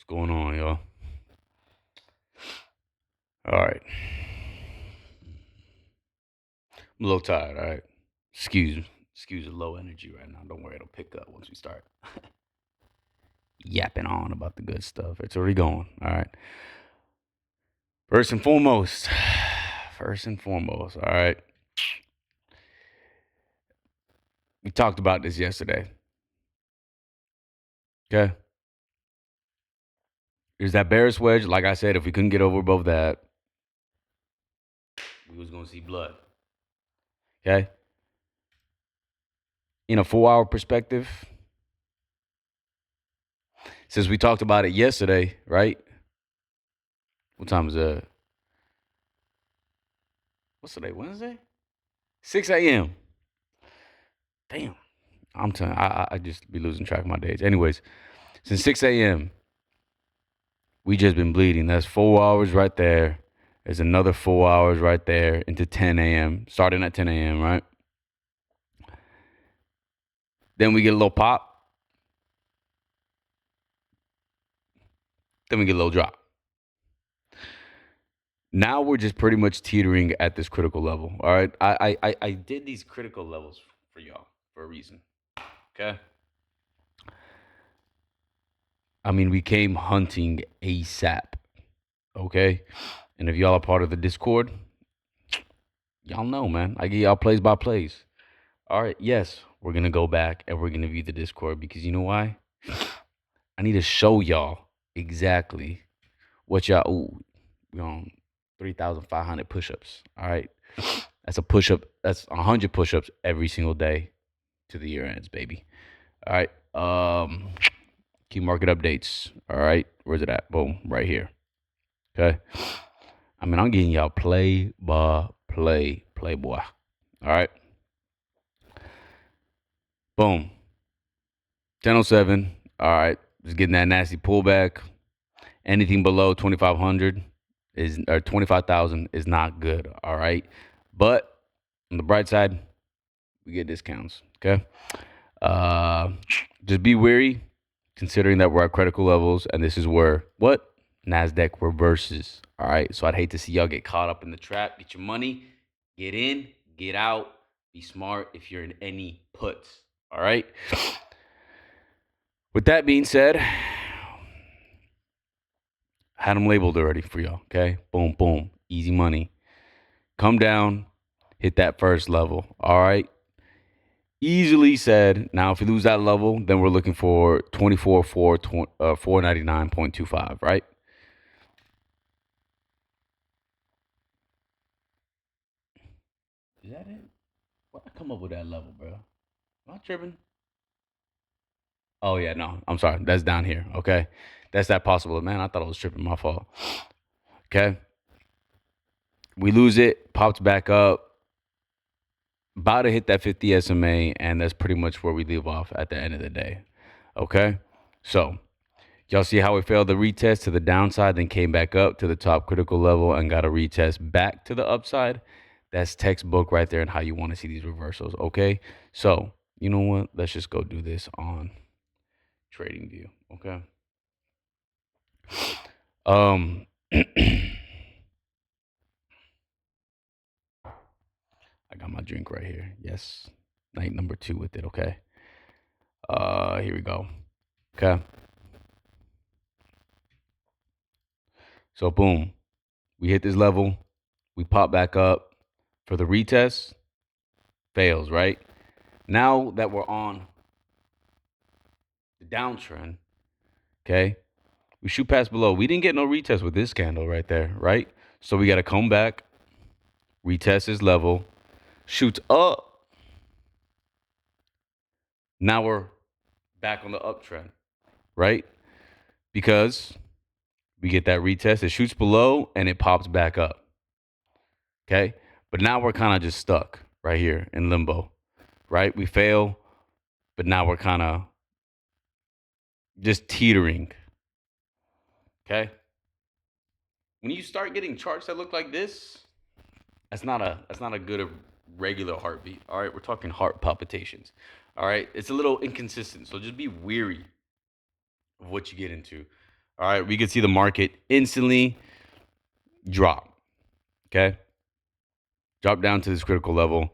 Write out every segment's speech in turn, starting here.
going on, y'all? All right. I'm a little tired, all right? Excuse the low energy right now. Don't worry, it'll pick up once we start yapping on about the good stuff. It's already going, all right? First and foremost, all right? We talked about this yesterday, okay? There's that Bears wedge. Like I said, if we couldn't get over above that, we was going to see blood, okay? In a 4 hour perspective, since we talked about it yesterday, right? What time is it? What's today? Wednesday? 6 a.m. Damn. I'm telling you, I just be losing track of my days. Anyways, since 6 a.m., we just been bleeding. That's 4 hours right there. There's another 4 hours right there into 10 a.m., starting at 10 a.m., right? Then we get a little pop. Then we get a little drop. Now we're just pretty much teetering at this critical level. All right. I did these critical levels for y'all for a reason. Okay. I mean, we came hunting ASAP. Okay. And if y'all are part of the Discord, y'all know, man. I give y'all plays by plays. All right. Yes, we're going to go back and we're going to view the Discord because you know why? I need to show y'all exactly what y'all. Ooh, we on 3,500 push ups. All right. That's a push up. That's 100 push ups every single day to the year ends, baby. All right. Key market updates. All right. Where's it at? Boom. Right here. Okay. I mean, I'm getting y'all play by play, playboy. All right. Boom. 1007. All right. Just getting that nasty pullback. Anything below 2,500 is or 25,000 is not good. All right. But on the bright side, we get discounts. Okay. Uh, just be wary, considering that we're at critical levels, and this is where what Nasdaq reverses. All right. So I'd hate to see y'all get caught up in the trap. Get your money, get in, get out. Be smart if you're in any puts. All right. With that being said, had them labeled already for y'all. Okay. Boom, boom. Easy money. Come down, hit that first level. All right. Easily said. Now, if you lose that level, then we're looking for 499.25, right? Is that it? Where I come up with that level, bro? Am I tripping? Oh yeah, no. I'm sorry. That's down here. Okay. That's that possible. Man, I thought I was tripping. My fault. Okay. We lose it, pops back up, about to hit that 50 SMA, and that's pretty much where we leave off at the end of the day. Okay. So y'all see how it failed the retest to the downside, then came back up to the top critical level and got a retest back to the upside. That's textbook right there and how you want to see these reversals. Okay. So, you know what? Let's just go do this on TradingView. Okay. I got my drink right here. Yes. Night number 2 with it. Okay. Here we go. Okay. So boom. We hit this level. We pop back up for the retest. Fails, right? Now that we're on the downtrend, okay, we shoot past below. We didn't get no retest with this candle right there, right? So we got to come back, retest this level, shoots up. Now we're back on the uptrend, right? Because we get that retest, it shoots below and it pops back up, okay? But now we're kind of just stuck right here in limbo, right? We fail, but now we're kind of just teetering, okay? When you start getting charts that look like this, that's not a good regular heartbeat. All right, we're talking heart palpitations. All right, it's a little inconsistent, so just be weary of what you get into. All right, we could see the market instantly drop. Okay, drop down to this critical level.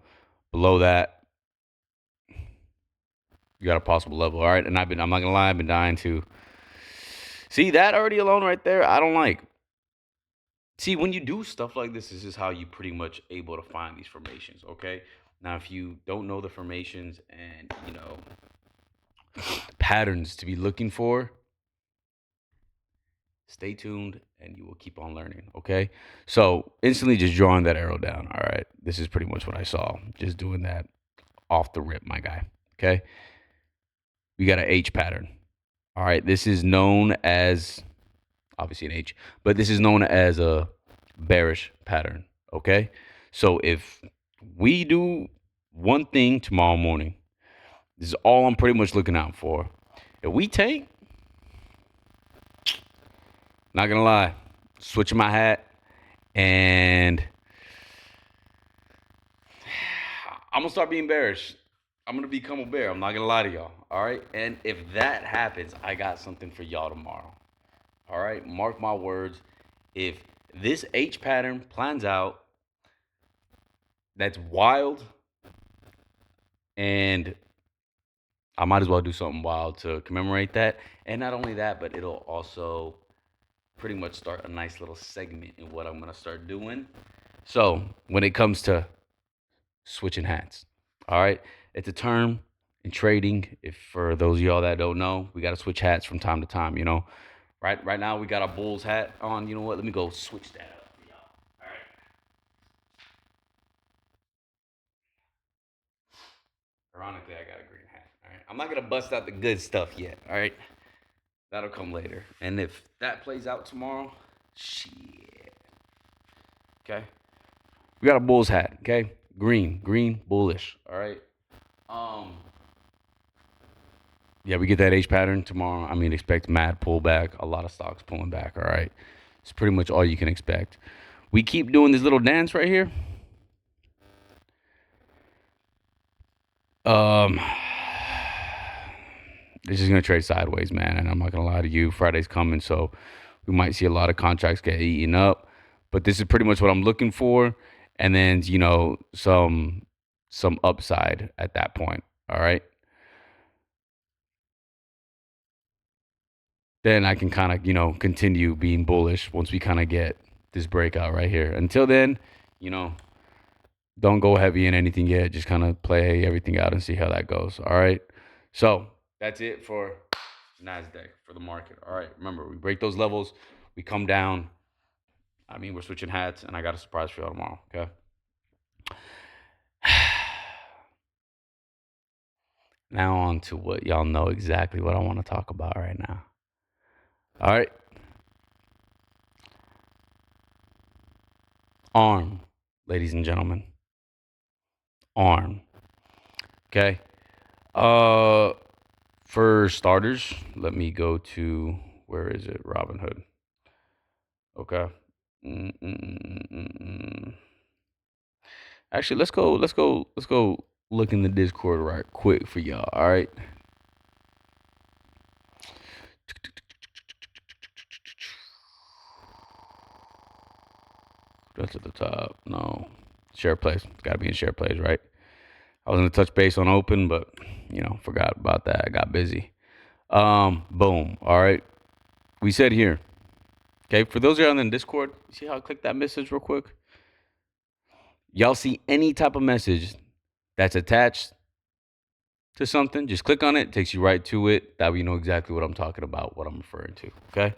Below that, you got a possible level. All right, and I'm not gonna lie, I've been dying to see that already alone right there. I don't like. See, when you do stuff like this is how you pretty much able to find these formations. Okay, now if you don't know the formations and patterns to be looking for, stay tuned and you will keep on learning. Okay, so instantly just drawing that arrow down. All right, this is pretty much what I saw. Just doing that off the rip, my guy. Okay, we got an H pattern. All right, this is known as obviously an H, but this is known as a bearish pattern. Okay, so if we do one thing tomorrow morning, this is all I'm pretty much looking out for. If we tank, not gonna lie, switching my hat, and I'm gonna start being bearish. I'm gonna become a bear. I'm not gonna lie to y'all. All right, and if that happens, I got something for y'all tomorrow. All right, mark my words. If this H pattern plans out, that's wild, and I might as well do something wild to commemorate that. And not only that, but it'll also pretty much start a nice little segment in what I'm gonna start doing. So when it comes to switching hats, all right, it's a term in trading. If for those of y'all that don't know, we gotta switch hats from time to time. Right now we got a Bulls hat on. You know what? Let me go switch that up for y'all. All right. Ironically, I got a green hat. All right. I'm not gonna bust out the good stuff yet. All right. That'll come later. And if that plays out tomorrow, shit. Okay. We got a Bulls hat. Okay. Green, bullish. All right. Um. Yeah, we get that H pattern tomorrow. I mean, expect mad pullback. A lot of stocks pulling back. All right. It's pretty much all you can expect. We keep doing this little dance right here. Um. It's just gonna trade sideways, man. And I'm not gonna lie to you. Friday's coming, so we might see a lot of contracts get eaten up. But this is pretty much what I'm looking for, and then some upside at that point. All right. Then I can kind of continue being bullish once we kind of get this breakout right here. Until then, you know, don't go heavy in anything yet. Just kind of play everything out and see how that goes. All right. So that's it for NASDAQ for the market. All right. Remember, we break those levels, we come down. I mean, we're switching hats, and I got a surprise for y'all tomorrow. Okay. Now on to what y'all know exactly what I want to talk about right now. All right. ARM, ladies and gentlemen. ARM. Okay. For starters, let me go to where is it? Robinhood. Okay. Mm-mm-mm-mm-mm. Actually, let's go look in the Discord right quick for y'all. All right. That's at the top. No. Share plays. It's got to be in share plays, right? I was going to touch base on open, but, forgot about that. I got busy. Boom. All right. We said here. Okay. For those of you on the Discord, you see how I clicked that message real quick? Y'all see any type of message that's attached to something, just click on it. It takes you right to it. That way you know exactly what I'm talking about, what I'm referring to. Okay.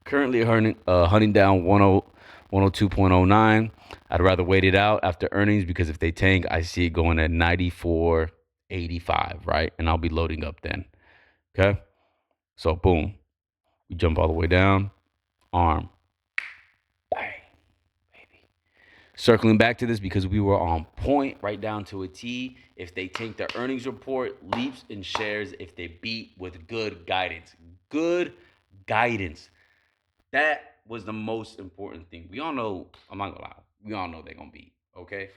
Currently hunting down 102.09. I'd rather wait it out after earnings because if they tank, I see it going at 94.85, right? And I'll be loading up then. Okay. So boom, we jump all the way down. ARM. Bang. Baby. Circling back to this because we were on point right down to a T. If they take their earnings report, leaps in shares if they beat with good guidance. Good guidance. That was the most important thing. We all know, I'm not gonna lie, we all know they're gonna beat. Okay.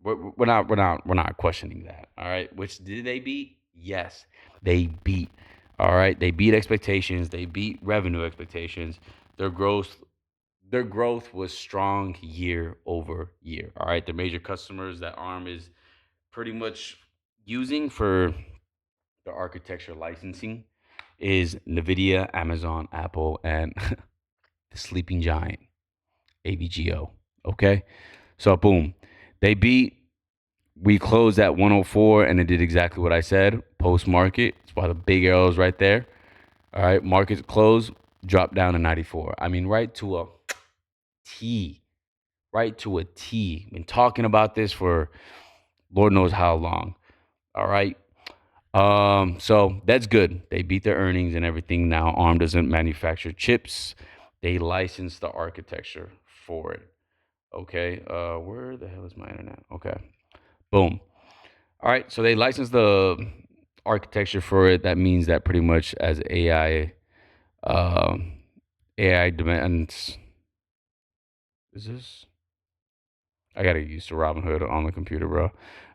We're not questioning that. All right. Which did they beat? Yes, they beat. All right, they beat expectations. They beat revenue expectations. Their growth, their growth was strong year over year. All right, the major customers that ARM is pretty much using for the architecture licensing is NVIDIA, Amazon, Apple, and the sleeping giant, AVGO. Okay. So, boom. They beat, we closed at 104 and it did exactly what I said. Post market. It's why the big arrows right there. All right. Market close, dropped down to 94. I mean, right to a T. Right to a T. Been talking about this for Lord knows how long. All right. So that's good. They beat their earnings and everything. Now ARM doesn't manufacture chips. They license the architecture for it. Okay. Where the hell is my internet? Okay. Boom. All right. So they license the architecture for it. That means that pretty much as um, AI demands. Is this? I gotta get used to Robinhood on the computer, bro.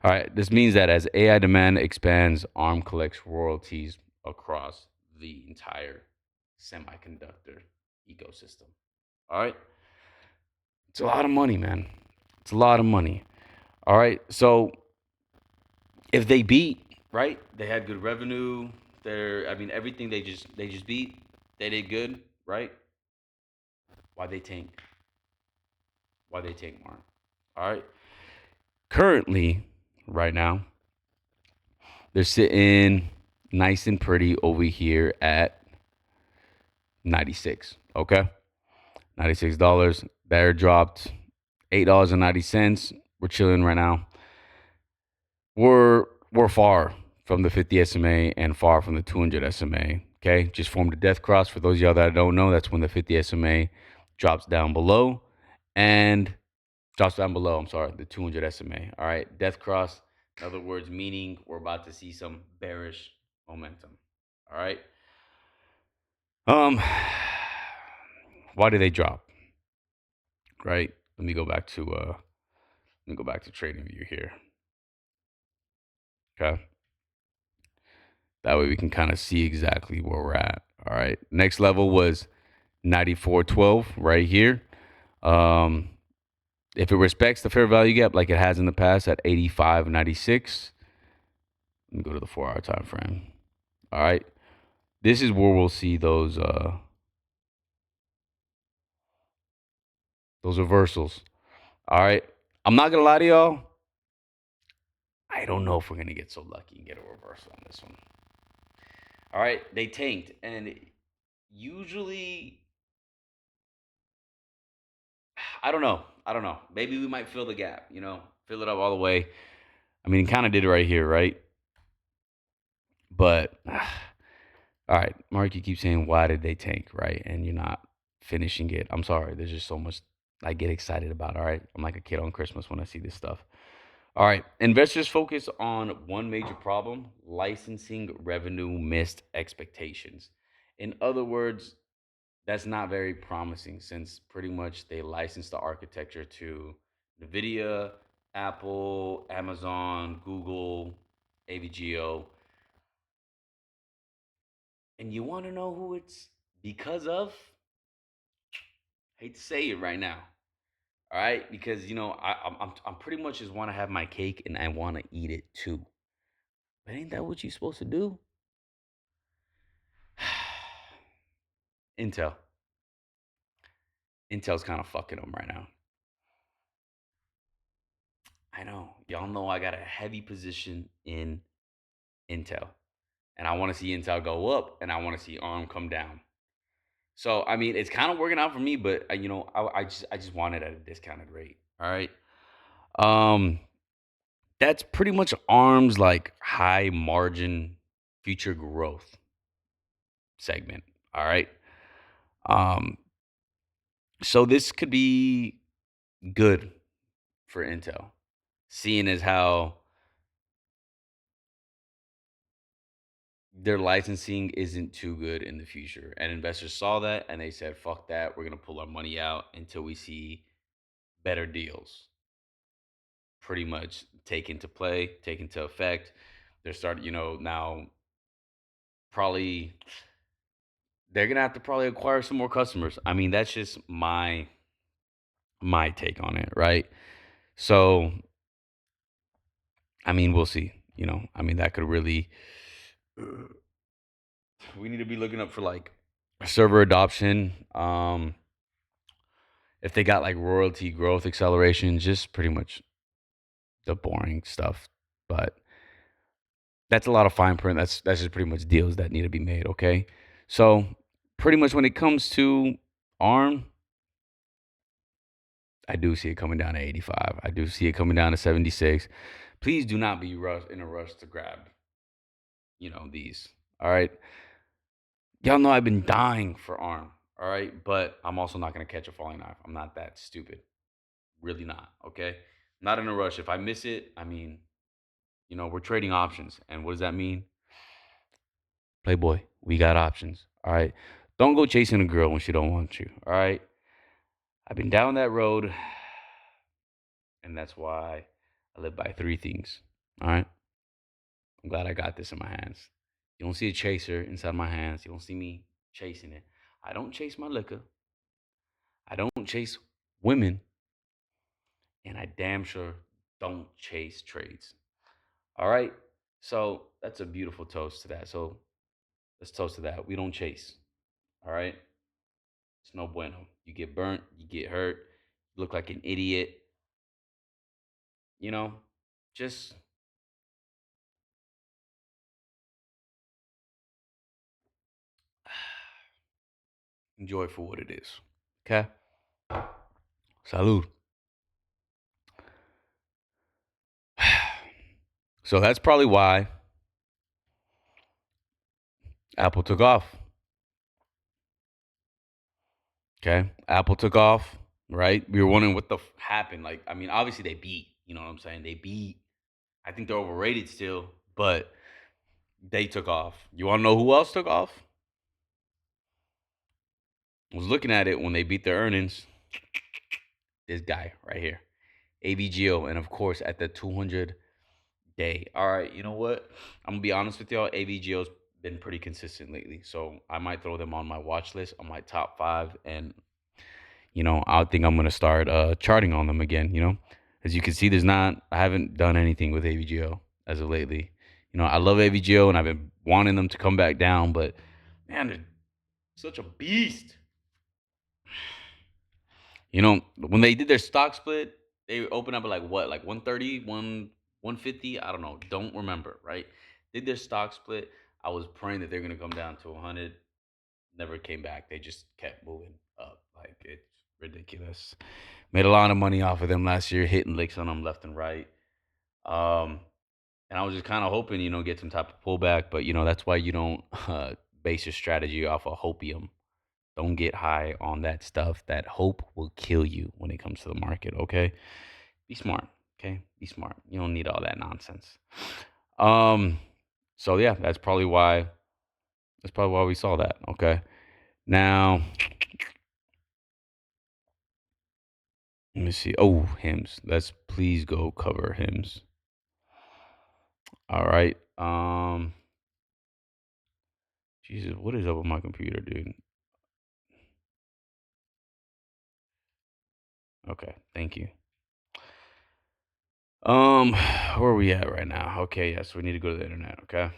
All right. This means that as AI demand expands, ARM collects royalties across the entire semiconductor ecosystem. All right. It's a lot of money, man. It's a lot of money. All right. So if they beat, right? They had good revenue. I mean, everything they just beat. They did good, right? Why they tank? Why they tank more? All right. Currently, right now, they're sitting nice and pretty over here at 96. Okay. $96. Bear dropped $8.90. We're chilling right now. We're far from the 50 SMA and far from the 200 SMA. Okay, just formed a death cross. For those of y'all that don't know, that's when the 50 SMA drops down below and drops down below. I'm sorry, the 200 SMA. All right, death cross. In other words, meaning we're about to see some bearish momentum. All right. Um, why did they drop? Right. Let me go back to trading view here. Okay. That way we can kind of see exactly where we're at. All right. Next level was 94.12 right here. Um, if it respects the fair value gap like it has in the past at 85.96, let me go to the 4 hour time frame. All right. This is where we'll see those reversals. All right. I'm not gonna lie to y'all. I don't know if we're gonna get so lucky and get a reversal on this one. All right. They tanked. And usually I don't know. I don't know. Maybe we might fill the gap, fill it up all the way. I mean, kind of did it right here, right? But all right, Mark, you keep saying why did they tank, right? And you're not finishing it. I'm sorry. There's just so much I get excited about. All right, I'm like a kid on Christmas when I see this stuff. All right, investors focus on one major problem: licensing revenue missed expectations. In other words, that's not very promising since pretty much they license the architecture to NVIDIA, Apple, Amazon, Google, AVGO. And you want to know who it's because of? I hate to say it right now. All right, because I'm pretty much just want to have my cake and I want to eat it too. But ain't that what you're supposed to do? Intel. Intel's kind of fucking them right now. I know. Y'all know I got a heavy position in Intel. And I want to see Intel go up, and I want to see ARM come down. So I mean, it's kind of working out for me, but I just want it at a discounted rate. All right. Um, that's pretty much ARM's like high margin future growth segment. All right. Um, so this could be good for Intel, seeing as how their licensing isn't too good in the future. And investors saw that and they said, fuck that. We're going to pull our money out until we see better deals pretty much take into effect. They're starting, now probably they're gonna have to probably acquire some more customers. I mean, that's just my take on it, right? So, I mean, we'll see. I mean, that could really. We need to be looking up for like server adoption. If they got like royalty growth acceleration, just pretty much the boring stuff. But that's a lot of fine print. That's just pretty much deals that need to be made. Okay, so pretty much when it comes to ARM, I do see it coming down to 85. I do see it coming down to 76. Please do not be in a rush to grab, these. All right. Y'all know I've been dying for ARM. All right. But I'm also not going to catch a falling knife. I'm not that stupid. Really not. Okay. Not in a rush. If I miss it, I mean, we're trading options. And what does that mean? Playboy, we got options. All right. Don't go chasing a girl when she don't want you. All right. I've been down that road, and that's why I live by three things. All right. I'm glad I got this in my hands. You don't see a chaser inside my hands. You don't see me chasing it. I don't chase my liquor. I don't chase women, and I damn sure don't chase trades. All right. So that's a beautiful toast to that. So let's toast to that. We don't chase. All right. It's no bueno. You get burnt. You get hurt. You look like an idiot. You know, just enjoy for what it is. Okay. Salud. So that's probably why Apple took off. Okay. Apple took off, right? We were wondering what the happened. Like, I mean, obviously they beat. You know what I'm saying? They beat. I think they're overrated still, but they took off. You want to know who else took off? I was looking at it when they beat their earnings. This guy right here, AVGO, and of course at the 200 day. All right, you know what? I'm gonna be honest with y'all. AVGO's been pretty consistent lately, so I might throw them on my watch list on my top five, and I think I'm gonna start charting on them again. As you can see, I haven't done anything with AVGO as of lately. I love AVGO, and I've been wanting them to come back down, but man, they're such a beast. When they did their stock split, they opened up at like what, like 130, 150? I don't know. Don't remember, right? Did their stock split. I was praying that they're going to come down to 100. Never came back. They just kept moving up. Like, it's ridiculous. Made a lot of money off of them last year, hitting licks on them left and right. And I was just kind of hoping, get some type of pullback. But, that's why you don't base your strategy off of hopium. Don't get high on that stuff. That hope will kill you when it comes to the market, okay? Be smart, okay? Be smart. You don't need all that nonsense. Um so yeah, that's probably why we saw that, okay? Now, let me see. Oh, hymns. Let's please go cover hymns. All right. Jesus, what is up with my computer, dude? Okay, thank you. Where are we at right now? Okay, yes, we need to go to the internet, okay?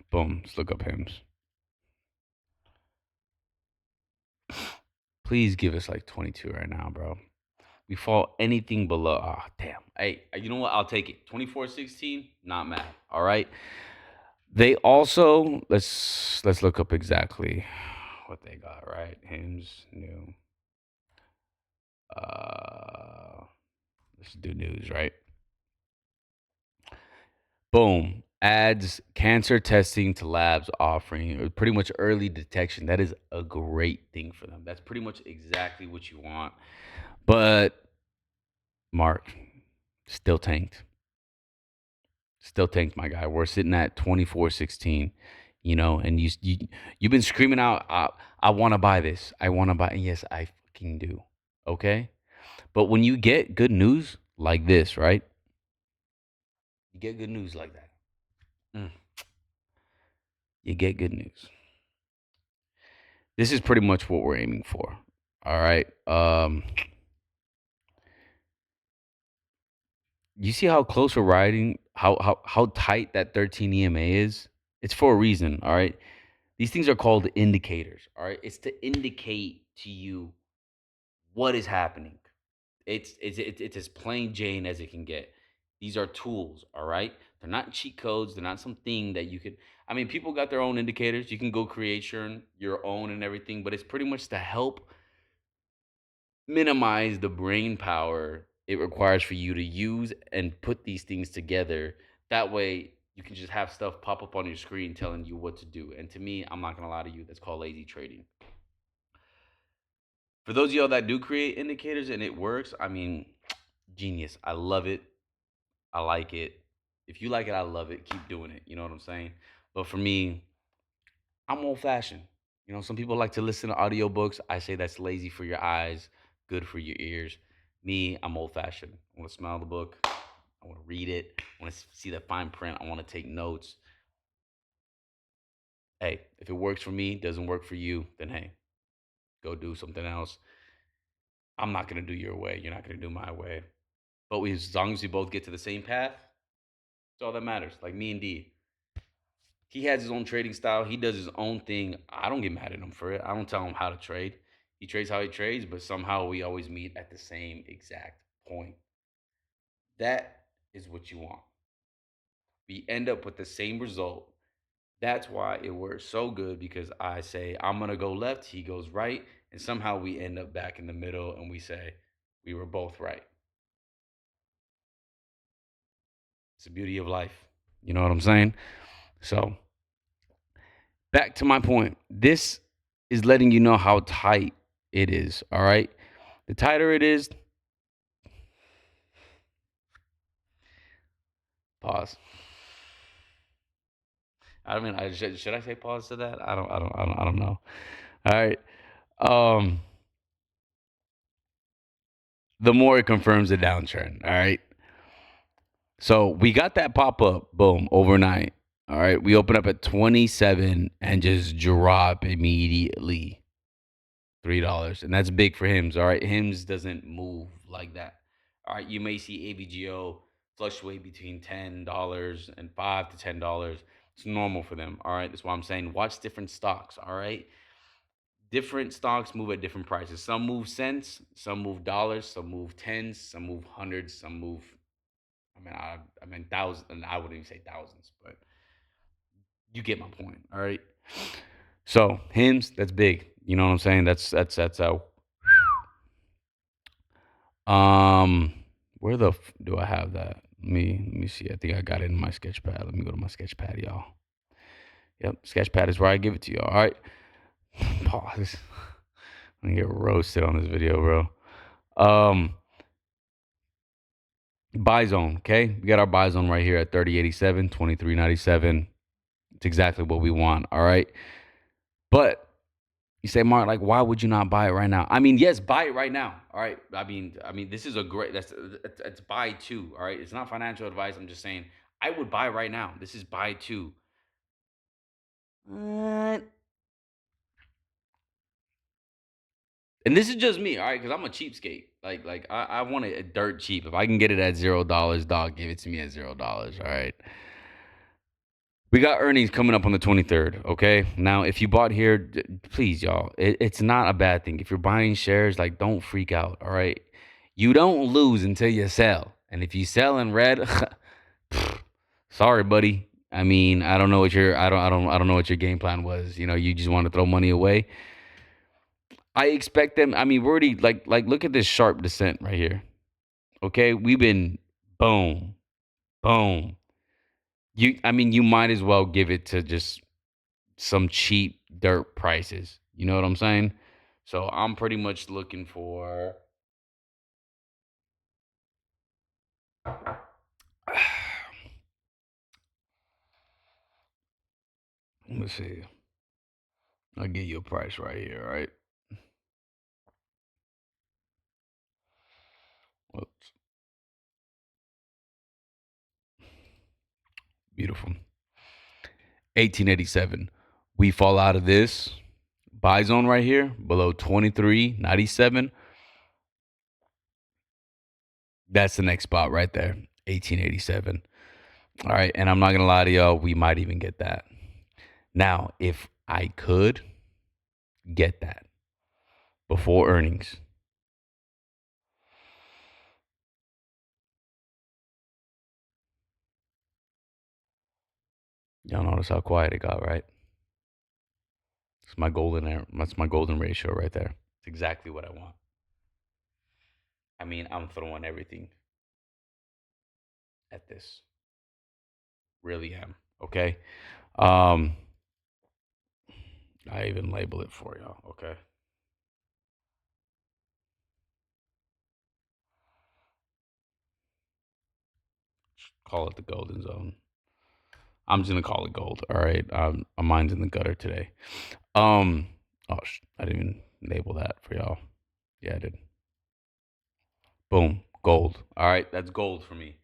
Boom, let's look up hymns. Please give us like 22 right now, bro. We fall anything below. Ah, damn. Hey, you know what? I'll take it. 24-16, not mad. All right. They also let's look up exactly what they got, right? Hymns new. Let's do news, right? Boom. Adds cancer testing to labs offering pretty much early detection. That is a great thing for them. That's pretty much exactly what you want. But Mark, still tanked. Still tanked, my guy. We're sitting at 24-16, and you've been screaming out, I want to buy this. I want to buy. And yes, I fucking do. Okay? But when you get good news like this, right? You get good news like that. Mm. You get good news. This is pretty much what we're aiming for. All right. You see how close we're riding, how tight that 13 EMA is? It's for a reason, all right? These things are called indicators, all right? It's to indicate to you what is happening. It's as plain Jane as it can get. These are tools, all right? They're not cheat codes. They're not something that you could. I mean, people got their own indicators. You can go create your own and everything, but it's pretty much to help minimize the brain power it requires for you to use and put these things together. That way, you can just have stuff pop up on your screen telling you what to do. And to me, I'm not gonna lie to you, that's called lazy trading. For those of y'all that do create indicators and it works, I mean, genius. I love it. I like it. If you like it, I love it. Keep doing it. You know what I'm saying? But for me, I'm old fashioned. You know, some people like to listen to audiobooks. I say that's lazy for your eyes, good for your ears. Me, I'm old fashioned. I want to smell the book. I want to read it. I want to see the fine print. I want to take notes. Hey, if it works for me, doesn't work for you, then hey, go do something else. I'm not going to do your way. You're not going to do my way. But as long as we both get to the same path, that's all that matters. Like me and D. He has his own trading style. He does his own thing. I don't get mad at him for it. I don't tell him how to trade. He trades how he trades, but somehow we always meet at the same exact point. That is what you want. We end up with the same result. That's why it works so good because I say, I'm going to go left, he goes right, and somehow we end up back in the middle and we say, we were both right. It's the beauty of life. You know what I'm saying? So, back to my point. This is letting you know how tight it is. All right. The tighter it is, pause. I mean, should I say pause to that? I don't know. All right. Um, the more it confirms the downtrend. All right. So we got that pop up, boom, overnight. All right. We open up at 27 and just drop immediately $3. And that's big for HIMS. All right. HIMS doesn't move like that. All right. You may see AVGO fluctuate between $10 and $5 to $10. It's normal for them. All right. That's why I'm saying watch different stocks. All right. Different stocks move at different prices. Some move cents, some move dollars, some move tens, some move hundreds, some move. I mean thousands. I wouldn't even say thousands, but you get my point. All right. So hymns, that's big. You know what I'm saying? That's how. Where the do I have that? Let me see. I think I got it in my sketchpad. Let me go to my sketchpad, y'all. Yep, sketchpad is where I give it to you. All right. Pause. I'm gonna get roasted on this video, bro. Um, buy zone. Okay, we got our buy zone right here at 30.87, 23.97. It's exactly what we want. All right, but you say, Mark, like, why would you not buy it right now? I mean, yes, buy it right now. All right. I mean, this is a great. That's buy two. All right. It's not financial advice. I'm just saying, I would buy right now. This is buy two. Uh, and this is just me, all right, because I'm a cheapskate. Like I want it dirt cheap. If I can get it at $0, dog, give it to me at $0. All right. We got earnings coming up on the 23rd. Okay. Now, if you bought here, please, y'all, it's not a bad thing. If you're buying shares, like, don't freak out. All right. You don't lose until you sell. And if you sell in red, sorry, buddy. I mean, I don't know what your I don't know what your game plan was. You know, you just want to throw money away. I expect them. I mean, we're already like look at this sharp descent right here. Okay, we've been boom, boom. I mean, you might as well give it to just some cheap dirt prices. You know what I'm saying? So I'm pretty much looking for. Let me see. I'll give you a price right here. Right? Whoops. Beautiful. 1887. We fall out of this buy zone right here below 23.97. That's the next spot right there. 1887. All right. And I'm not going to lie to y'all, we might even get that. Now, if I could get that before earnings, y'all notice how quiet it got, right? It's my golden. That's my golden ratio right there. It's exactly what I want. I mean, I'm throwing everything at this. Really am. Okay. Um, I even label it for y'all. Okay. Call it the golden zone. I'm just gonna call it gold. All right. My mind's in the gutter today. Um. Oh, I didn't even label that for y'all. Yeah, I did. Boom. Gold. All right. That's gold for me.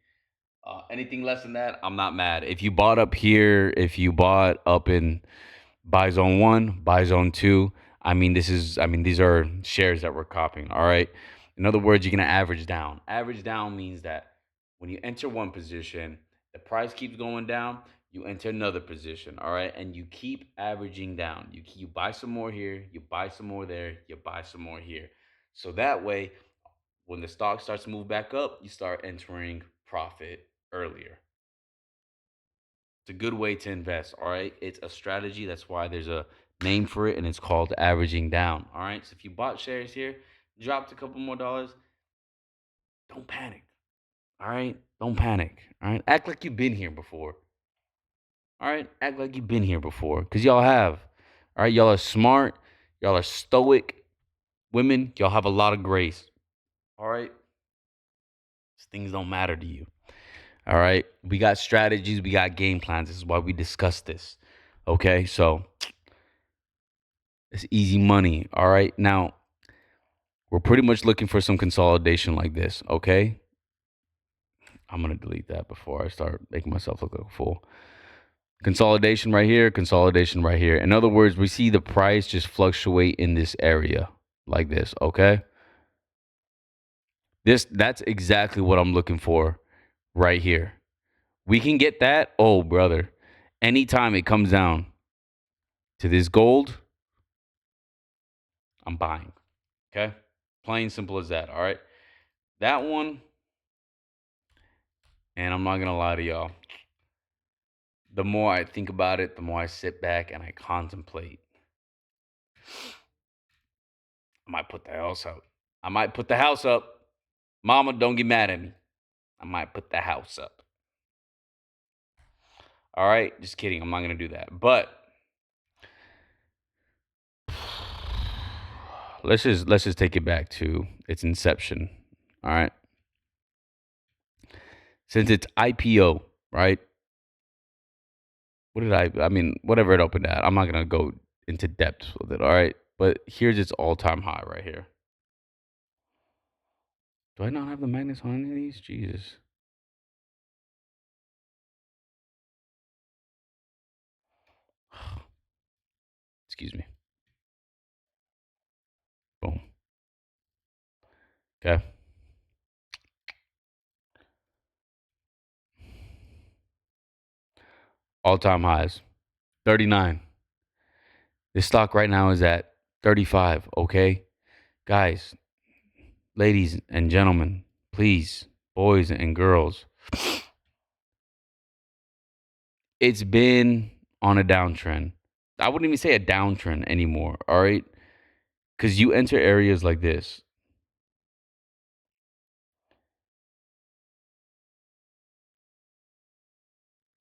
Anything less than that, I'm not mad. If you bought up here, if you bought up in buy zone one, buy zone two, I mean, these are shares that we're copying. All right. In other words, you're going to average down. Average down means that when you enter one position, the price keeps going down, you enter another position. All right. And you keep averaging down. You buy some more here, you buy some more there, you buy some more here. So that way, when the stock starts to move back up, you start entering profit earlier. It's a good way to invest. All right. It's a strategy. That's why there's a name for it, and it's called averaging down. All right. So if you bought shares here, dropped a couple more dollars, don't panic. All right. Don't panic. All right. Act like you've been here before. All right. Act like you've been here before because y'all have. All right. Y'all are smart. Y'all are stoic women. Y'all have a lot of grace. All right. These things don't matter to you. All right. We got strategies, we got game plans. This is why we discuss this. Okay. So it's easy money. All right. Now, we're pretty much looking for some consolidation like this. Okay. I'm going to delete that before I start making myself look like a fool. Consolidation right here, consolidation right here. In other words, we see the price just fluctuate in this area like this. Okay. That's exactly what I'm looking for right here. We can get that. Oh, brother. Anytime it comes down to this gold, I'm buying. Okay? Plain simple as that. All right. That one, and I'm not going to lie to y'all. The more I think about it, the more I sit back and I contemplate. I might put the house up. I might put the house up. Mama, don't get mad at me. I might put the house up. All right. Just kidding. I'm not going to do that. But let's just take it back to its inception. All right. Since its IPO, right? What did I mean, whatever it opened at. I'm not gonna go into depth with it, all right? But here's its all-time high right here. Do I not have the magnets on any of these? Jesus. Excuse me. Boom. Okay. All-time highs. 39. This stock right now is at 35, okay? Guys, ladies and gentlemen, please, boys and girls, it's been on a downtrend. I wouldn't even say a downtrend anymore, all right? Because you enter areas like this.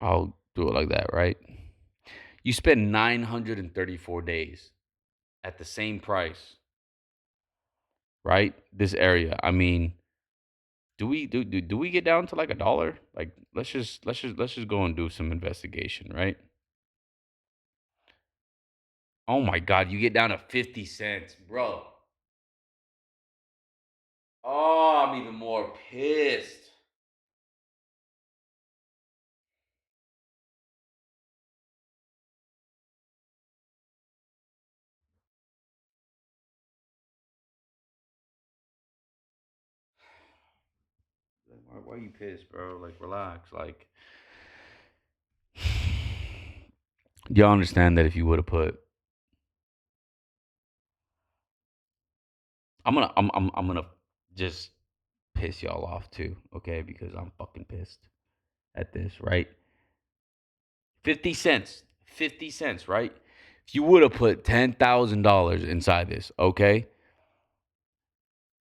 I'll do it like that, right? You spend 934 days at the same price, right? This area. I mean, do we get down to like a dollar? Like let's just go and do some investigation, right? Oh my god, you get down to 50 cents, bro. Oh, I'm even more pissed. Why are you pissed, bro? Like, relax. Like, y'all understand that if you would have put, I'm gonna just piss y'all off too, okay? Because I'm fucking pissed at this, right? 50 cents. 50 cents, right? If you would have put $10,000 inside this, okay?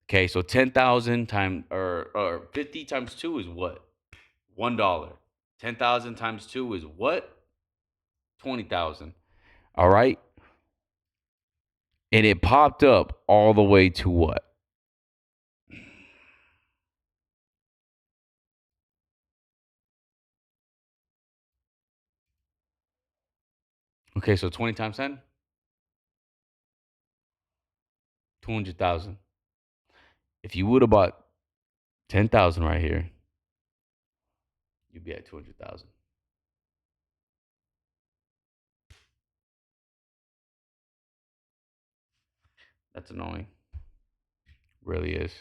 Okay, so 10,000 times or 50 times 2 is what? $1. 10,000 times 2 is what? 20,000. All right? And it popped up all the way to what? Okay, so 20 times 10, 200,000. If you would have bought 10,000 right here, you'd be at 200,000. That's annoying. Really is.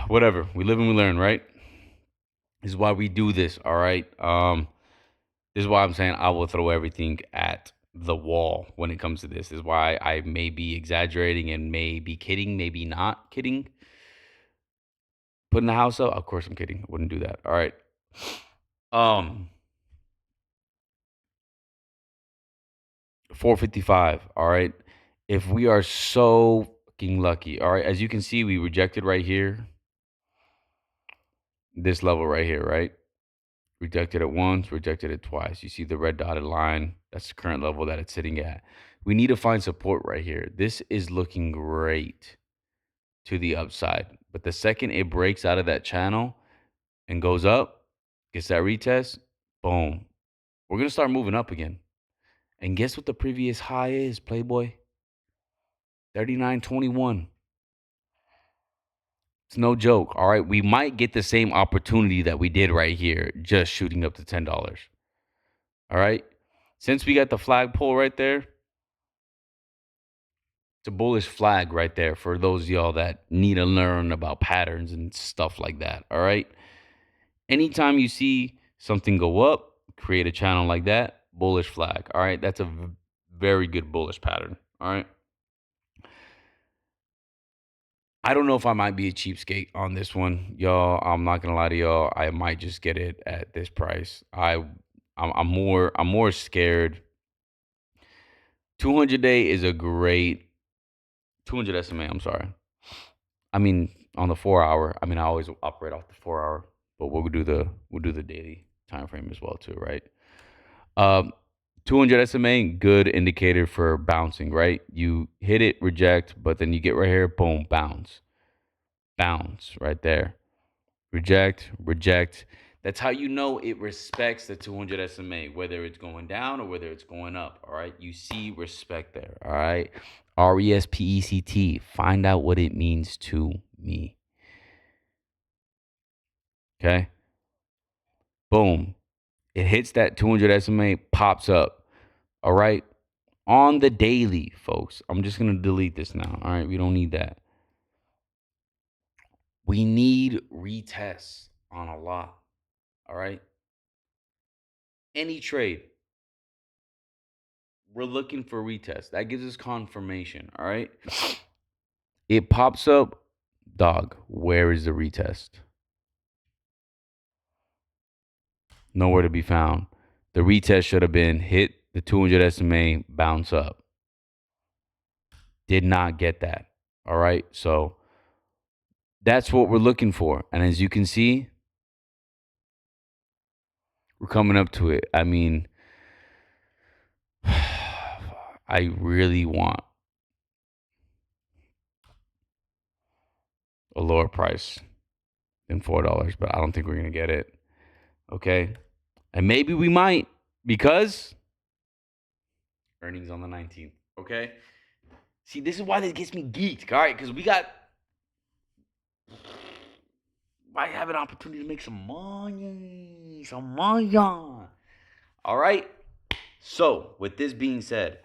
Whatever. We live and we learn, right? This is why we do this, all right? This is why I'm saying I will throw everything at the wall when it comes to this. This is why I may be exaggerating and may be kidding, maybe not kidding. Putting the house up? Of course I'm kidding. I wouldn't do that. All right. Um 455, all right? If we are so fucking lucky, all right? As you can see, we rejected right here. This level right here, right? Rejected it once, rejected it twice. You see the red dotted line? That's the current level that it's sitting at. We need to find support right here. This is looking great to the upside. But the second it breaks out of that channel and goes up, gets that retest, boom. We're going to start moving up again. And guess what the previous high is, Playboy? 39.21. It's no joke. All right. We might get the same opportunity that we did right here, just shooting up to $10. All right. Since we got the flagpole right there, it's a bullish flag right there for those of y'all that need to learn about patterns and stuff like that. All right. Anytime you see something go up, create a channel like that, bullish flag. All right. That's a very good bullish pattern. All right. I don't know if I might be a cheapskate on this one, y'all. I'm not gonna lie to y'all. I might just get it at this price. I'm more scared. 200 day is a great 200 SMA. I'm sorry. I mean on the 4 hour. I mean I always operate off the 4 hour, but we'll do the daily time frame as well too, right? Um, 200 SMA, good indicator for bouncing, right? You hit it, reject, but then you get right here, boom, bounce right there. Reject, reject. That's how you know it respects the 200 SMA, whether it's going down or whether it's going up. All right. You see respect there. All right. RESPECT. Find out what it means to me. Okay. Boom. It hits that 200 SMA, pops up. All right. On the daily, folks. I'm just going to delete this now. All right. We don't need that. We need retests on a lot. All right. Any trade, we're looking for retest. That gives us confirmation. All right. It pops up, dog. Where is the retest? Nowhere to be found. The retest should have been hit the 200 SMA, bounce up. Did not get that. All right. So that's what we're looking for. And as you can see, we're coming up to it. I mean, I really want a lower price than $4, but I don't think we're going to get it. Okay. And maybe we might because earnings on the 19th. Okay. See, this is why this gets me geeked. All right. Because we might have an opportunity to make some money. Some money. All right. So, with this being said,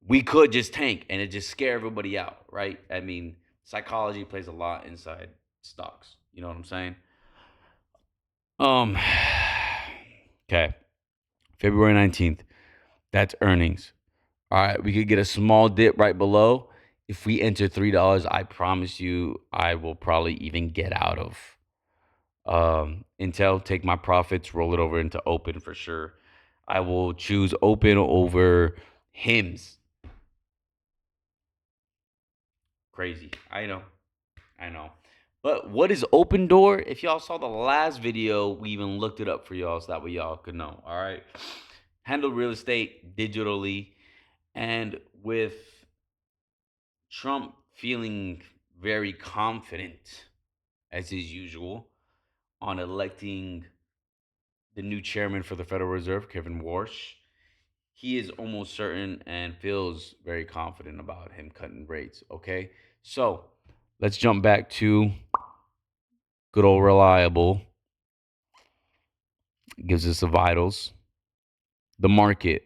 we could just tank and it just scare everybody out, right? I mean, psychology plays a lot inside stocks. You know what I'm saying? Um, okay. February 19th. That's earnings. All right. We could get a small dip right below. If we enter $3, I promise you, I will probably even get out of Intel, take my profits, roll it over into open for sure. I will choose open over HIMS. Crazy. I know. I know. But what is open door? If y'all saw the last video, we even looked it up for y'all so that way y'all could know. All right. Handle real estate digitally. And with Trump feeling very confident, as is usual, on electing the new chairman for the Federal Reserve, Kevin Warsh, he is almost certain and feels very confident about him cutting rates. Okay. So let's jump back to good old reliable. Gives us the vitals, the market,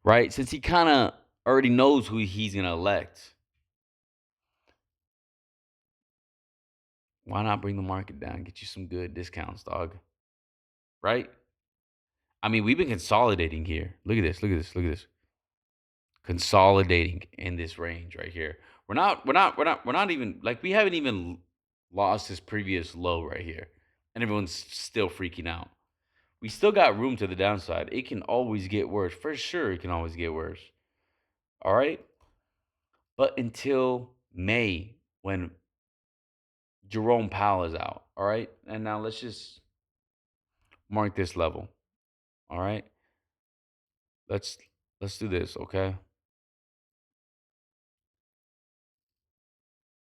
right? Since he kind of already knows who he's going to elect, why not bring the market down? Get you some good discounts, dog. Right? I mean, we've been consolidating here. Look at this. Look at this. Look at this. Consolidating in this range right here. We're not even like we haven't even lost this previous low right here. And everyone's still freaking out. We still got room to the downside. It can always get worse. For sure, it can always get worse. All right? But until May, when Jerome Powell is out. All right. And now let's just mark this level. All right. Let's let's do this, okay?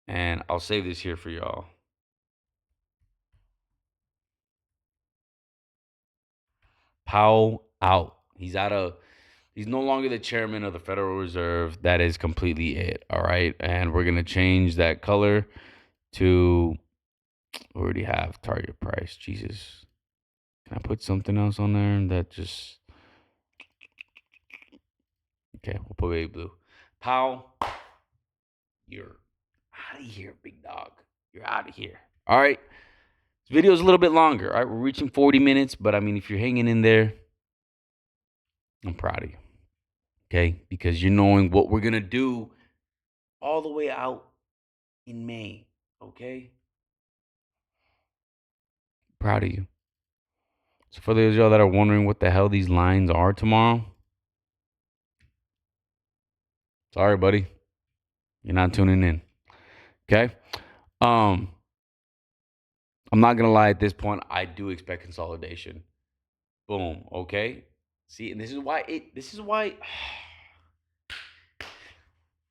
And I'll save this here for y'all. Powell out. He's no longer the chairman of the Federal Reserve. That is completely it. All right. And we're gonna change that color to we already have target price. Jesus. Can I put something else on there that just okay, we'll put baby blue. Powell, you're out of here, big dog. You're out of here. All right. This video is a little bit longer. All right. We're reaching 40 minutes, but I mean, if you're hanging in there, I'm proud of you. Okay. Because you're knowing what we're going to do all the way out in May. Okay. Proud of you. So, for those of y'all that are wondering what the hell these lines are tomorrow, sorry, buddy. You're not tuning in. Okay. Um, I'm not gonna lie, at this point, I do expect consolidation. Boom. Okay. See, and this is why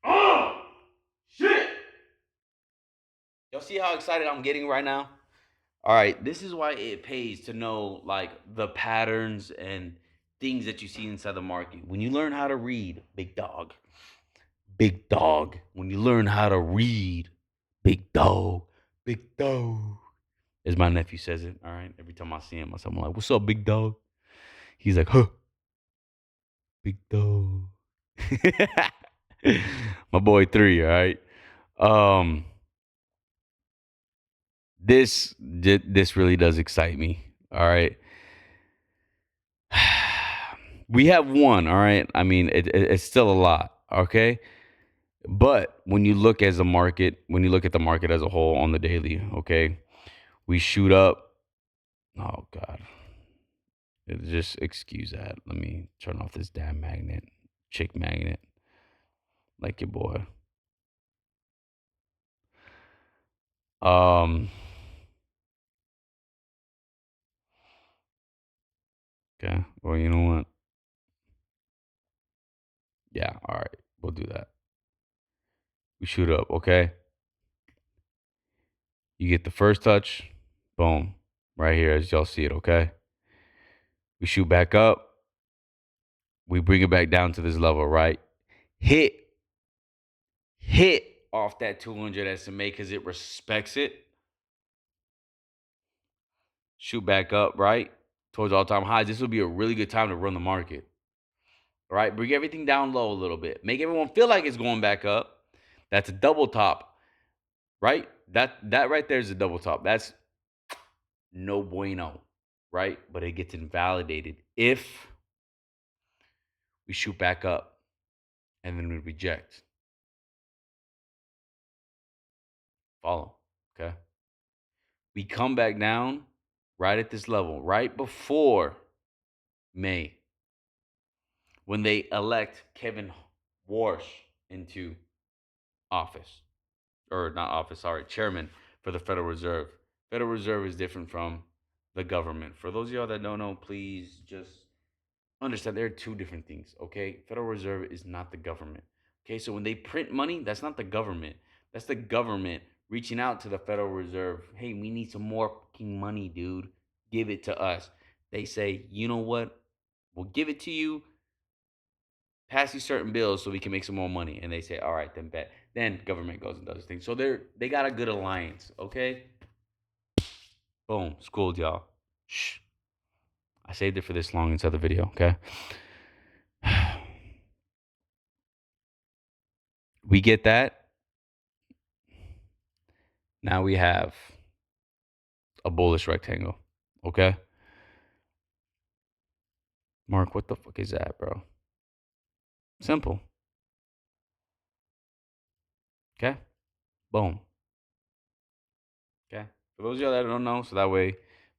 oh shit. Y'all see how excited I'm getting right now? All right, this is why it pays to know like the patterns and things that you see inside the market. When you learn how to read, big dog. When you learn how to read, big dog, as my nephew says it. All right, every time I see him, I'm like, "What's up, big dog?" He's like, "Huh, big dog." My boy 3. All right. Um, this really does excite me. All right. We have one, all right? I mean, it's still a lot, okay? But when you look as a market, when you look at the market as a whole on the daily, okay, we shoot up. Oh God, just excuse that. Let me turn off this damn magnet, chick magnet, like your boy. Um, okay. Well, you know what? Yeah, all right, we'll do that. We shoot up, okay? You get the first touch, boom, right here as y'all see it, okay? We shoot back up, we bring it back down to this level, right? Hit off that 200 SMA because it respects it. Shoot back up, right? Towards all-time highs. This would be a really good time to run the market. All right, bring everything down low a little bit. Make everyone feel like it's going back up. That's a double top, right? That right there is a double top. That's no bueno, right? But it gets invalidated if we shoot back up and then we reject. Follow. Okay. We come back down right at this level, right before May, when they elect Kevin Warsh into office, or not office, sorry, chairman for the Federal Reserve. Federal Reserve is different from the government. For those of y'all that don't know, please just understand there are two different things, okay? Federal Reserve is not the government. Okay, so when they print money, that's not the government. That's the government reaching out to the Federal Reserve. Hey, we need some more fucking money, dude. Give it to us. They say, you know what? We'll give it to you. Pass these certain bills so we can make some more money. And they say, all right, then bet. Then government goes and does things. So they got a good alliance, okay? Boom, schooled y'all. Shh. I saved it for this long inside the video, okay? We get that. Now we have a bullish rectangle, okay? Mark, what the fuck is that, bro? Simple, okay? Boom, okay? For those of y'all that don't know, so that way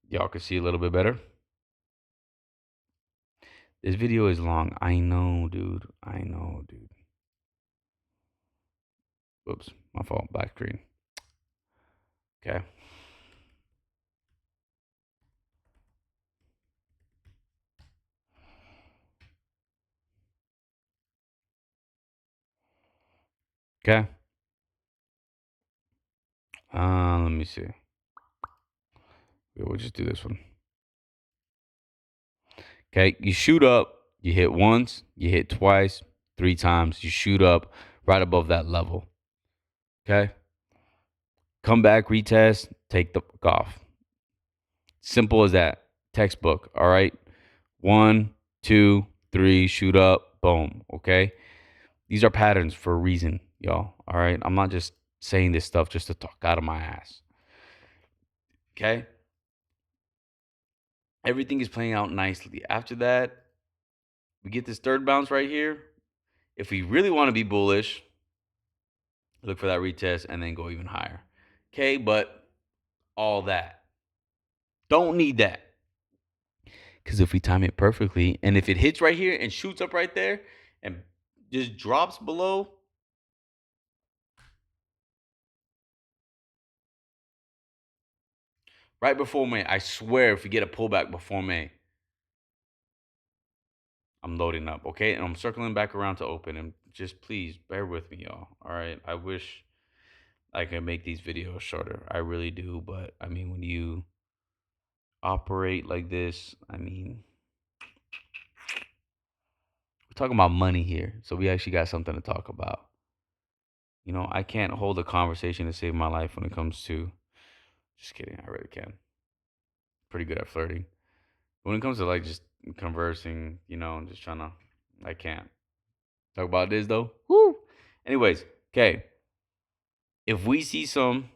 y'all can see a little bit better. This video is long. I know, dude. I know, dude. Whoops, my fault. Black screen. Okay. Okay. Let me see. We'll just do this one. Okay, you shoot up, you hit once, you hit twice, 3 times, you shoot up right above that level. Okay? Come back, retest, take the fuck off. Simple as that. Textbook. All right. 1, 2, 3, shoot up, boom. Okay. These are patterns for a reason, y'all. All right. I'm not just saying this stuff just to talk out of my ass. Okay. Everything is playing out nicely. After that, we get this third bounce right here. If we really want to be bullish, look for that retest and then go even higher. Okay. But all that, don't need that. Because if we time it perfectly, and if it hits right here and shoots up right there and just drops below, right before May, I swear if we get a pullback before May, I'm loading up, okay? And I'm circling back around to open. And just please bear with me, y'all. All right. I wish I could make these videos shorter. I really do. But I mean, when you operate like this, I mean, we're talking about money here. So we actually got something to talk about. You know, I can't hold a conversation to save my life when it comes to, just kidding. I really can. Pretty good at flirting. When it comes to like just conversing, you know, just trying to, I can't. Talk about this though. Woo. Anyways, okay. If we see some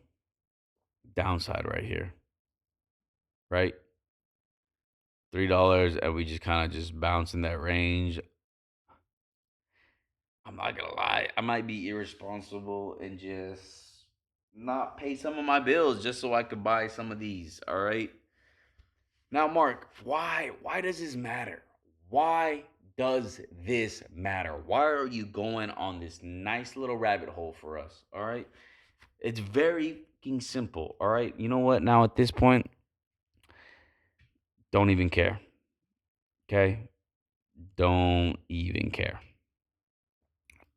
downside right here, right? $3 and we just kind of just bounce in that range. I'm not gonna lie, I might be irresponsible and just not pay some of my bills just so I could buy some of these. All right. Now, Mark, why does this matter? Why does this matter? Why are you going on this nice little rabbit hole for us? All right. It's very fucking simple. All right. You know what? Now at this point, don't even care. Okay. Don't even care.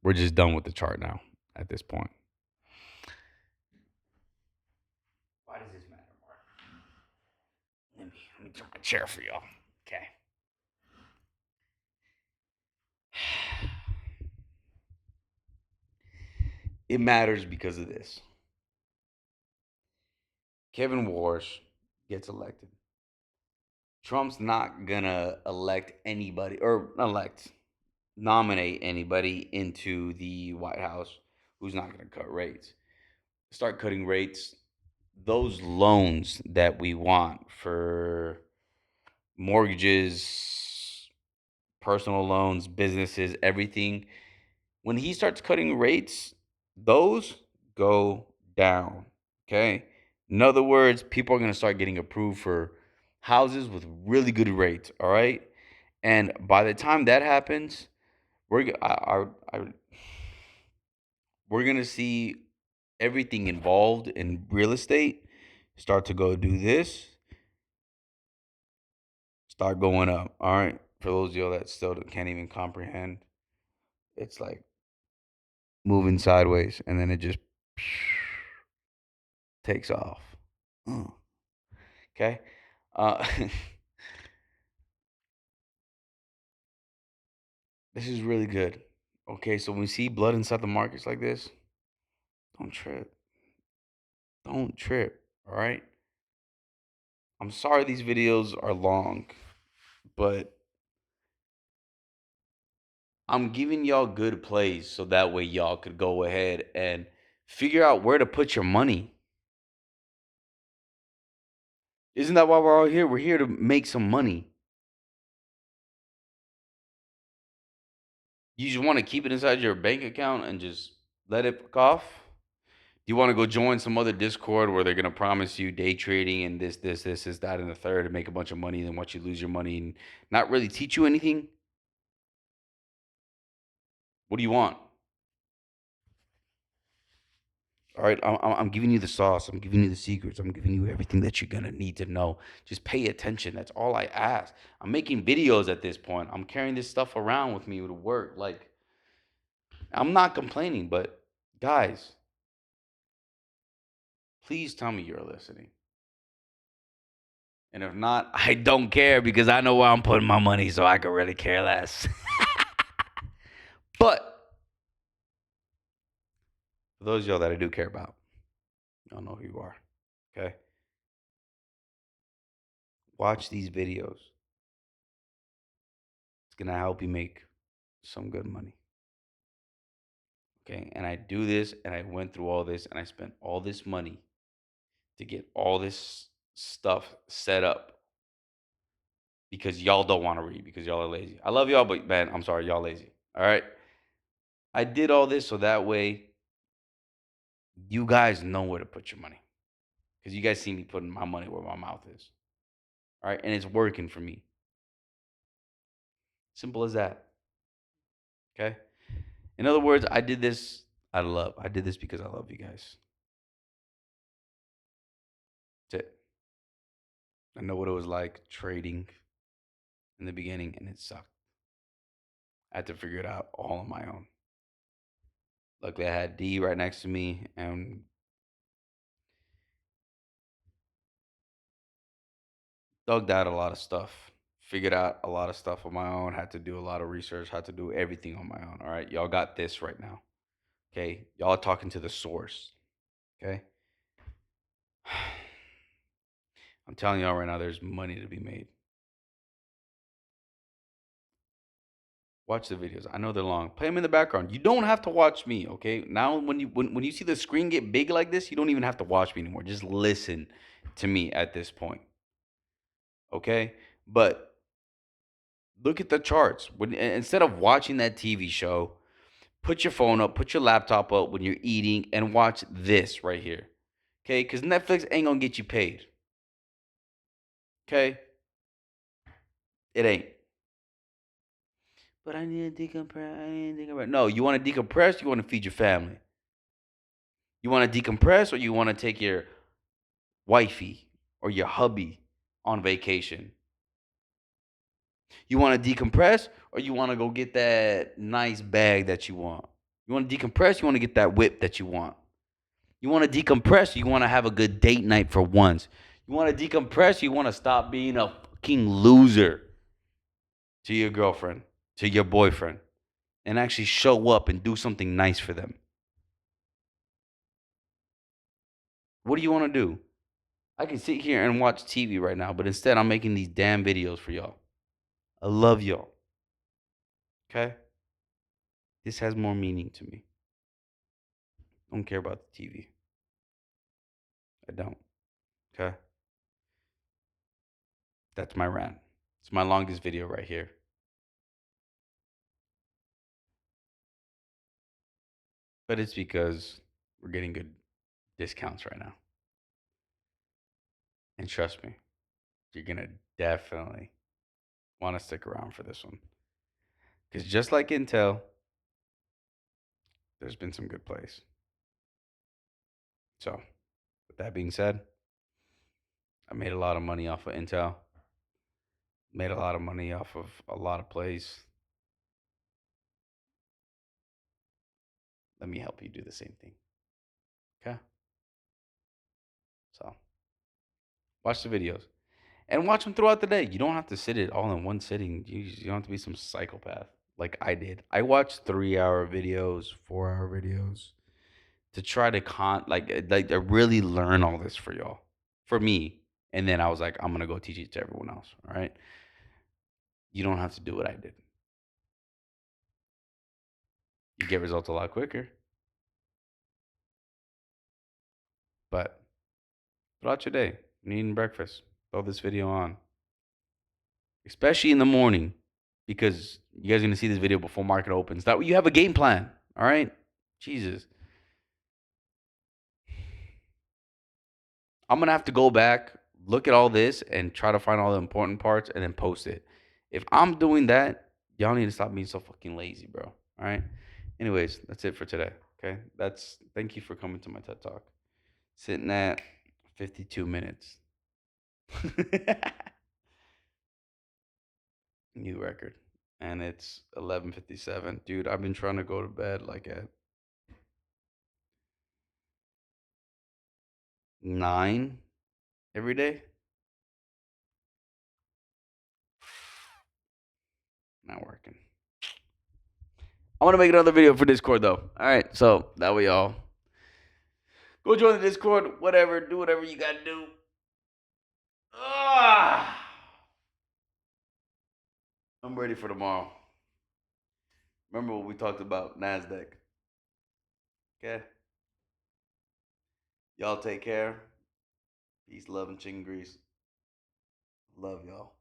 We're just done with the chart now at this point. Why does this matter, Mark? Let me turn my chair for y'all. Okay. It matters because of this. Kevin Warsh gets elected. Trump's not gonna elect anybody or nominate anybody into the White House who's not gonna cut rates. start cutting rates. Those loans that we want for mortgages, personal loans, businesses, everything, when he starts cutting rates, those go down. Okay. In other words, people are going to start getting approved for houses with really good rates. All right. And by the time that happens, we're g- I- we're gonna see everything involved in real estate start to go do this, start going up. All right. For those of you that still can't even comprehend, it's like moving sideways and then it just takes off. Mm, okay. Uh, this is really good. Okay. So when we see blood inside the markets like this, don't trip. Don't trip. All right. I'm sorry these videos are long, but I'm giving y'all good plays so that way y'all could go ahead and figure out where to put your money. Isn't that why we're all here? We're here to make some money. You just want to keep it inside your bank account and just let it cough? Do you want to go join some other Discord where they're going to promise you day trading and this, that, and the third and make a bunch of money and then watch you lose your money and not really teach you anything? What do you want? All right, I'm giving you the sauce. I'm giving you the secrets. I'm giving you everything that you're gonna need to know. Just pay attention. That's all I ask. I'm making videos at this point. I'm carrying this stuff around with me to work. Like, I'm not complaining, but guys, please tell me you're listening. And if not, I don't care because I know where I'm putting my money, so I could really care less. But for those of y'all that I do care about, y'all know who you are. Okay, watch these videos. It's gonna help you make some good money. Okay. And I do this and I went through all this and I spent all this money to get all this stuff set up because y'all don't want to read because y'all are lazy. I love y'all, but man, I'm sorry, y'all lazy. All right. I did all this so that way you guys know where to put your money because you guys see me putting my money where my mouth is. All right. And it's working for me. Simple as that. Okay. In other words, I did this out of love. I did this because I love you guys. That's it. I know what it was like trading in the beginning and it sucked. I had to figure it out all on my own. Luckily, I had D right next to me and dug out a lot of stuff. Figured out a lot of stuff on my own. Had to do a lot of research. Had to do everything on my own. All right, y'all got this right now. Okay, y'all are talking to the source. Okay, I'm telling y'all right now, there's money to be made. Watch the videos. I know they're long. Play them in the background. You don't have to watch me. Okay, now when you see the screen get big like this, you don't even have to watch me anymore. Just listen to me at this point. Okay, but look at the charts. Instead of watching that TV show, put your phone up, put your laptop up when you're eating, and watch this right here. Okay, because Netflix ain't gonna get you paid. Okay, it ain't. But I need to decompress. I need to decompress. No, you want to decompress. You want to feed your family. You want to decompress, or you want to take your wifey or your hubby on vacation. You want to decompress, or you want to go get that nice bag that you want. You want to decompress. You want to get that whip that you want. You want to decompress. You want to have a good date night for once. You want to decompress. You want to stop being a fucking loser to your girlfriend, to your boyfriend, and actually show up and do something nice for them. What do you want to do? I can sit here and watch TV right now, but instead I'm making these damn videos for y'all. I love y'all. Okay? This has more meaning to me. Don't care about the TV. I don't. Okay? That's my rant. It's my longest video right here. But it's because we're getting good discounts right now. And trust me, you're going to definitely want to stick around for this one. Because just like Intel, there's been some good plays. So, with that being said, I made a lot of money off of Intel, made a lot of money off of a lot of plays. Let me help you do the same thing. Okay? So, watch the videos and watch them throughout the day. You don't have to sit it all in one sitting. You don't have to be some psychopath like I did. I watched 3-hour videos, 4-hour videos to try to to really learn all this for y'all, for me. And then I was like, I'm gonna go teach it to everyone else. All right. You don't have to do what I did. You get results a lot quicker. But throughout your day, when you're eating breakfast, throw this video on. Especially in the morning. Because you guys are gonna see this video before market opens. That way you have a game plan. All right? Jesus. I'm gonna have to go back, look at all this, and try to find all the important parts and then post it. If I'm doing that, y'all need to stop being so fucking lazy, bro. All right. Anyways, that's it for today. Okay. Thank you for coming to my TED Talk. Sitting at 52 minutes. New record. And it's 11:57. Dude, I've been trying to go to bed like at 9 every day. Not working. I'm gonna make another video for Discord though. All right, so that way y'all go join the Discord. Whatever, do whatever you gotta do. Ah, I'm ready for tomorrow. Remember what we talked about Nasdaq? Okay. Y'all take care. Peace, love, and chicken grease. Love y'all.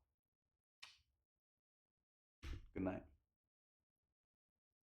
Good night.